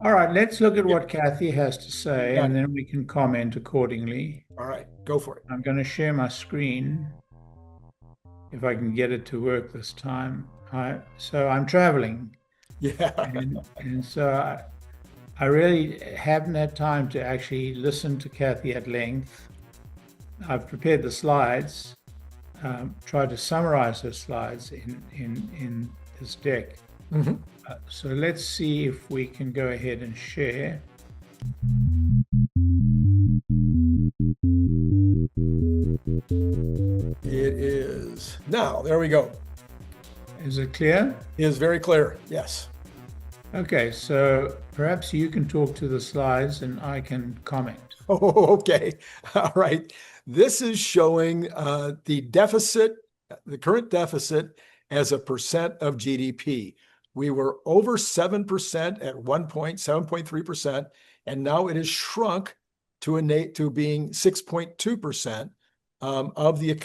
All right, let's look at what Kathy has to say, Got and it. then we can comment accordingly. All right, go for it. I'm going to share my screen if I can get it to work this time. So I'm traveling, Yeah. and so I really haven't had time to actually listen to Kathy at length. I've prepared the slides, tried to summarize her slides in this deck. Mhm. So let's see if we can go ahead and share. It is. Now, there we go. Is it clear? It is very clear. Yes. Okay, so perhaps you can talk to the slides and I can comment. Oh, okay. All right. This is showing the deficit, the current deficit as a percent of GDP. We were over 7% at one point, 7.3%, and now it has shrunk to being 6.2% of the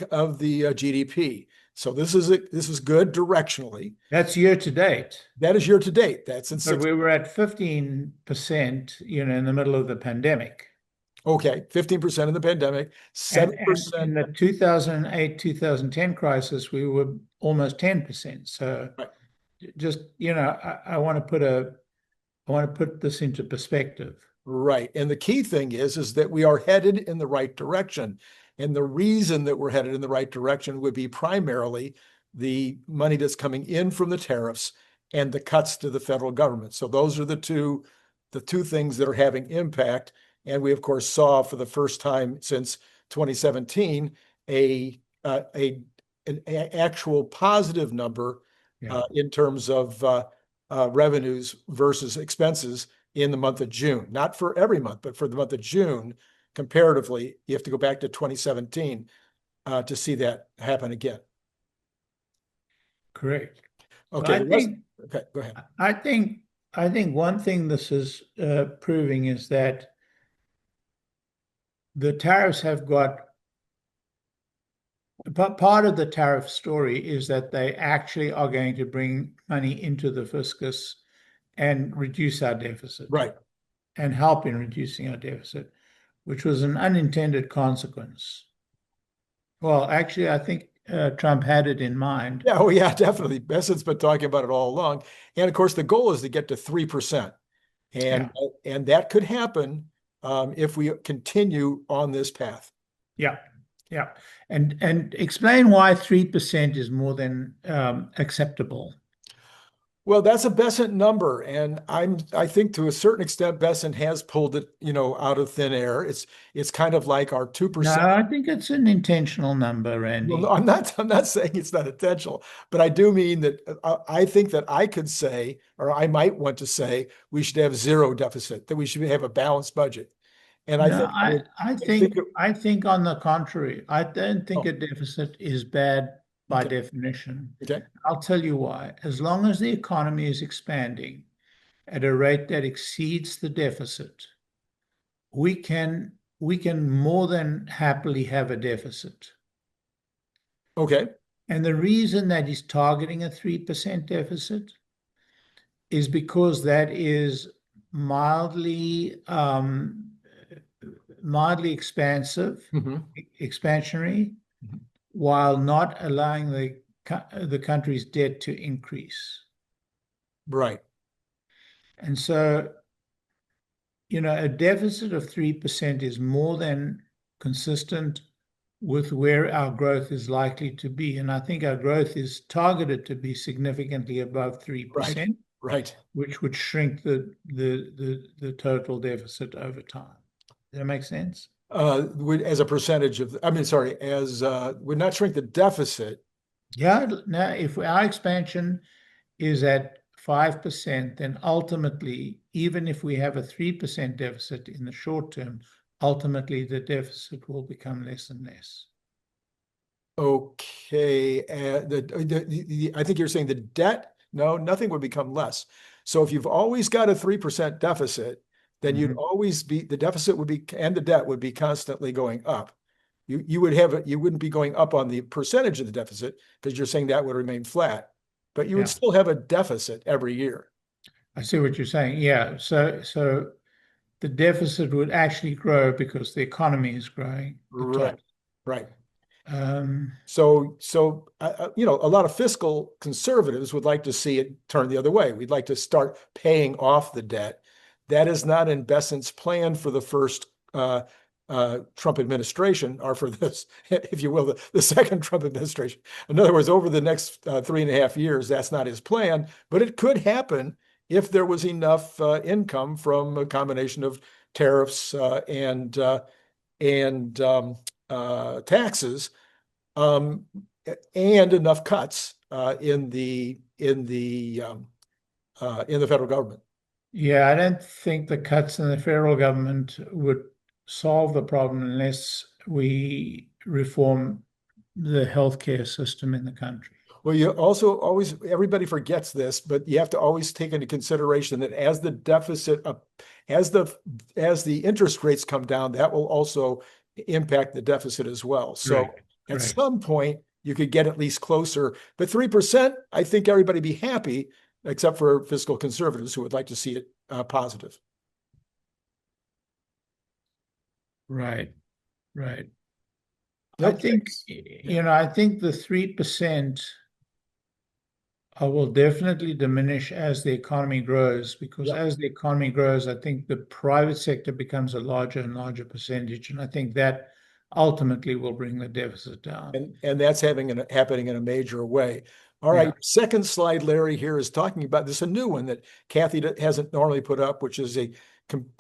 GDP. So this is good directionally. That's year to date. That is year to date. That's in But six. we were at 15%, in the middle of the pandemic. Okay, 15% in the pandemic, And 7%. in the 2008, 2010 crisis, we were almost 10%. So Right. just, I want to put this into perspective. Right. And the key thing is that we are headed in the right direction. And the reason that we're headed in the right direction would be primarily the money that's coming in from the tariffs and the cuts to the federal government. So those are the two things that are having impact. And we, of course, saw for the first time since 2017 an actual positive number in terms of revenues versus expenses in the month of June. Not for every month, but for the month of June, comparatively, you have to go back to 2017 to see that happen again. Correct. Okay. Okay, go ahead. I think one thing this is proving is that the tariffs have got part of the tariff story is that they actually are going to bring money into the fiscus and reduce our deficit. Right. And help in reducing our deficit, which was an unintended consequence. Well, actually, I think Trump had it in mind. Yeah, oh yeah, definitely. Besant's been talking about it all along. And of course, the goal is to get to 3%. And that could happen if we continue on this path. Yeah. Yeah. And explain why 3% is more than acceptable. Well, that's a Besant number, and I think to a certain extent Besant has pulled it, out of thin air. It's kind of like our 2%. No, I think it's an intentional number, Randy. Well, no, I'm not saying it's not intentional, but I do mean that I think that I could say, or I might want to say, we should have zero deficit, that we should have a balanced budget. And No, I think on the contrary, I don't think a deficit is bad by definition. Okay. I'll tell you why. As long as the economy is expanding at a rate that exceeds the deficit, we can more than happily have a deficit. Okay. And the reason that he's targeting a 3% deficit is because that is mildly expansive, expansionary, while not allowing the country's debt to increase. Right. And so, a deficit of 3% is more than consistent with where our growth is likely to be. And I think our growth is targeted to be significantly above 3%, right. Which would shrink the total deficit over time. Does that make sense? As a percentage of, would not shrink the deficit. Yeah. Now, if our expansion is at 5%, then ultimately, even if we have a 3% deficit in the short term, ultimately the deficit will become less and less. Okay. I think you're saying the debt, no, nothing would become less. So if you've always got a 3% deficit, then you'd always be, the deficit would be, and the debt would be constantly going up. You wouldn't be going up on the percentage of the deficit because you're saying that would remain flat. but you would still have a deficit every year. I see what you're saying. Yeah. So the deficit would actually grow because the economy is growing. Right. Right. Um, So, a lot of fiscal conservatives would like to see it turn the other way. We'd like to start paying off the debt. That is not in Bessent's plan for the first Trump administration, or for this, if you will, the second Trump administration. In other words, over the next 3.5 years, that's not his plan, but it could happen if there was enough income from a combination of tariffs and taxes, and enough cuts in the federal government. yeah, I don't think the cuts in the federal government would solve the problem unless we reform the healthcare system in the country. Well, you also always, everybody forgets this, but you have to always take into consideration that as the deficit, as the interest rates come down, that will also impact the deficit as well. So at some point, you could get at least closer. But 3%, I think everybody be happy, except for fiscal conservatives who would like to see it positive. Right. Okay. I think, I think the 3% will definitely diminish as the economy grows, because as the economy grows, I think the private sector becomes a larger and larger percentage. And I think that ultimately will bring the deficit down. And that's happening in a major way. All right. Second slide, Larry, here is talking about this, a new one that Kathy hasn't normally put up, which is a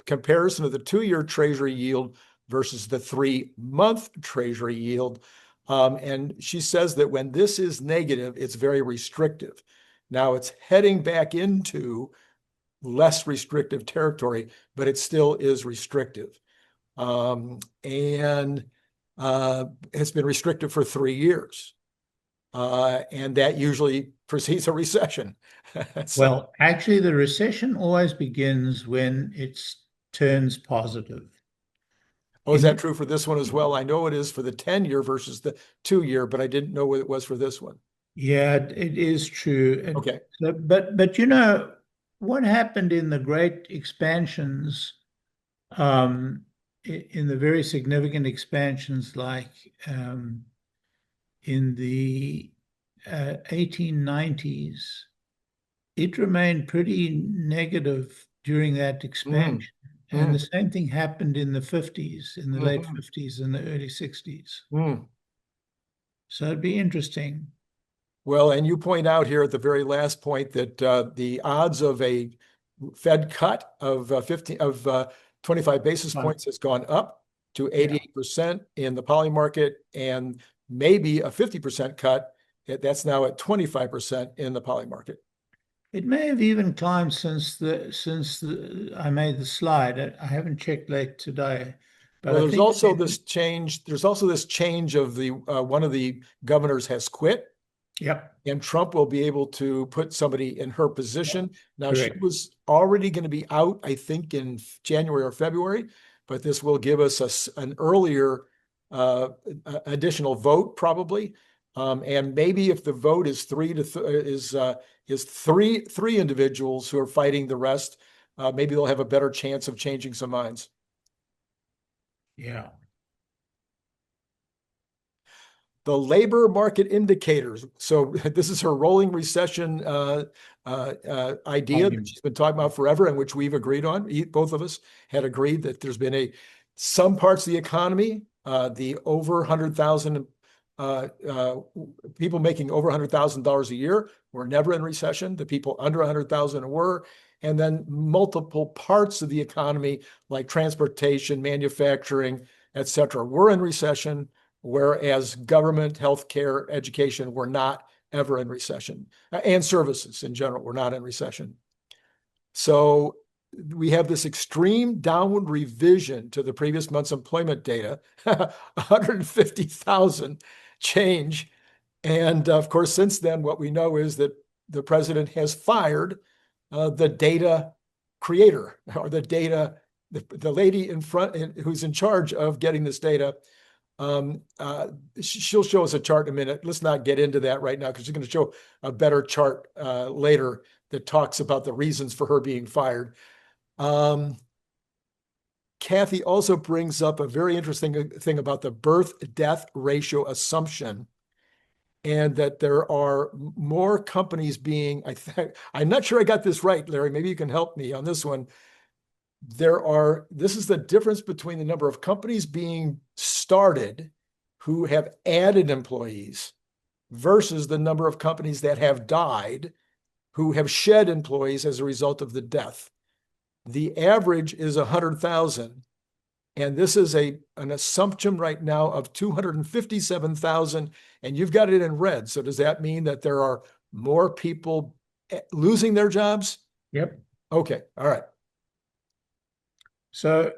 comparison of the 2-year Treasury yield versus the 3-month Treasury yield. And she says that when this is negative, it's very restrictive. Now it's heading back into less restrictive territory, but it still is restrictive. And it's been restrictive for 3 years. And that usually precedes a recession. Well, actually, the recession always begins when it turns positive. Oh, is that true for this one as well? I know it is for the 10-year versus the 2-year, but I didn't know what it was for this one. Yeah, it is true. Okay. But what happened in the great expansions, in the very significant expansions, like in the 1890s, it remained pretty negative during that expansion. And the same thing happened in the 50s, in the late 50s and the early 60s. So it'd be interesting. Well, and you point out here at the very last point that the odds of a Fed cut of 25 basis points has gone up to 88% in the poly market, and maybe a 50% cut. That's now at 25% in the poly market. It may have even climbed since I made the slide. I haven't checked late today. But well, there's also this change. There's also this change of the one of the governors has quit. Yep. And Trump will be able to put somebody in her position. Now, she was already going to be out, I think, in January or February, but this will give us an earlier additional vote, probably. And maybe if the vote is three individuals who are fighting the rest, maybe they'll have a better chance of changing some minds. Yeah. The labor market indicators. So this is her rolling recession idea that she's been talking about forever, and which we've agreed on. Both of us had agreed that there's been some parts of the economy, the over 100,000 people making over $100,000 a year were never in recession. The people under 100,000 were. And then multiple parts of the economy, like transportation, manufacturing, et cetera, were in recession, whereas government, healthcare, education were not ever in recession, and services in general were not in recession. So we have this extreme downward revision to the previous month's employment data, 150,000 change. And of course, since then, what we know is that the president has fired the data creator, or the lady in front who's in charge of getting this data. She'll show us a chart in a minute. Let's not get into that right now because she's going to show a better chart later that talks about the reasons for her being fired. Kathy also brings up a very interesting thing about the birth-death ratio assumption, and that there are more companies being, I'm not sure I got this right, Larry, maybe you can help me on this one. This is the difference between the number of companies being started who have added employees versus the number of companies that have died who have shed employees as a result of the death. The average is 100,000. And this is an assumption right now of 257,000, and you've got it in red. So does that mean that there are more people losing their jobs? Yep. Okay. All right. So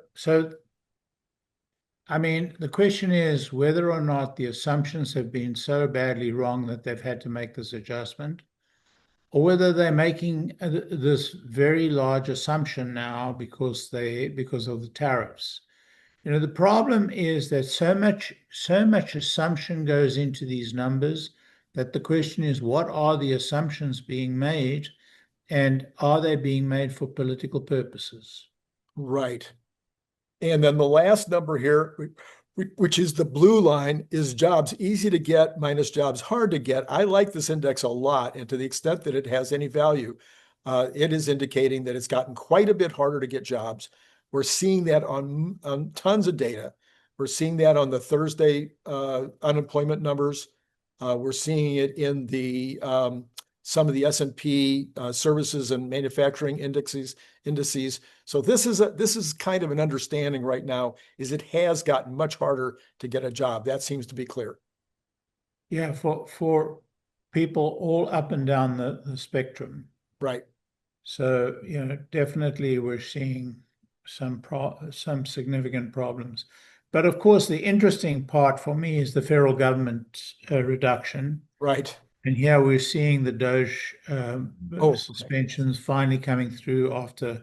I mean, the question is whether or not the assumptions have been so badly wrong that they've had to make this adjustment, or whether they're making this very large assumption now because of the tariffs. You know, the problem is that so much assumption goes into these numbers that the question is, what are the assumptions being made, and are they being made for political purposes? Right. And then the last number here, which is the blue line, is jobs easy to get minus jobs hard to get. I like this index a lot, and to the extent that it has any value, it is indicating that it's gotten quite a bit harder to get jobs. We're seeing that on tons of data. We're seeing that on the Thursday unemployment numbers. We're seeing it in the some of the S&P services and manufacturing indices. So this is kind of an understanding right now, is it has gotten much harder to get a job. That seems to be clear. Yeah, for people all up and down the spectrum. Right. So, you know, definitely we're seeing some significant problems. But of course, the interesting part for me is the federal government reduction. Right. And here we're seeing the Doge suspensions finally coming through after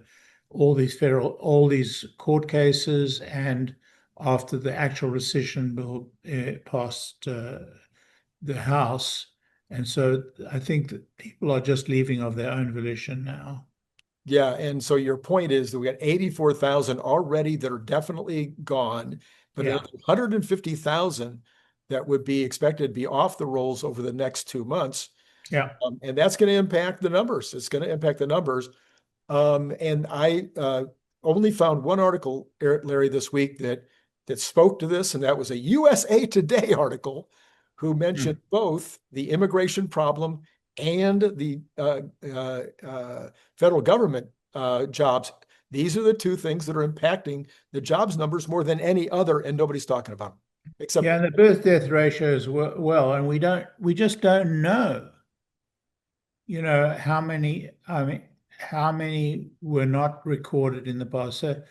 all these court cases, and after the actual rescission bill passed the House. And so I think that people are just leaving of their own volition now. Yeah, and so your point is that we got 84,000 already that are definitely gone, but Yeah. 150,000 that would be expected to be off the rolls over the next 2 months. Yeah. And that's going to impact the numbers. It's going to impact the numbers. And I only found one article, Larry, this week that spoke to this, and that was a USA Today article who mentioned both the immigration problem and the federal government jobs. These are the two things that are impacting the jobs numbers more than any other, and nobody's talking about them. Except, yeah, and the birth-death ratio as well, and we just don't know, you know, how many were not recorded in the past. So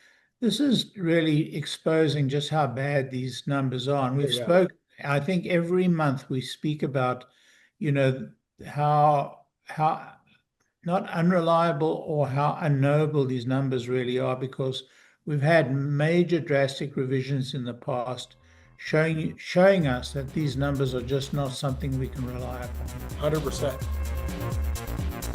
this is really exposing just how bad these numbers are. And we've I think every month we speak about, you know, how not unreliable or how unknowable these numbers really are, because we've had major drastic revisions in the past showing us that these numbers are just not something we can rely upon. 100%.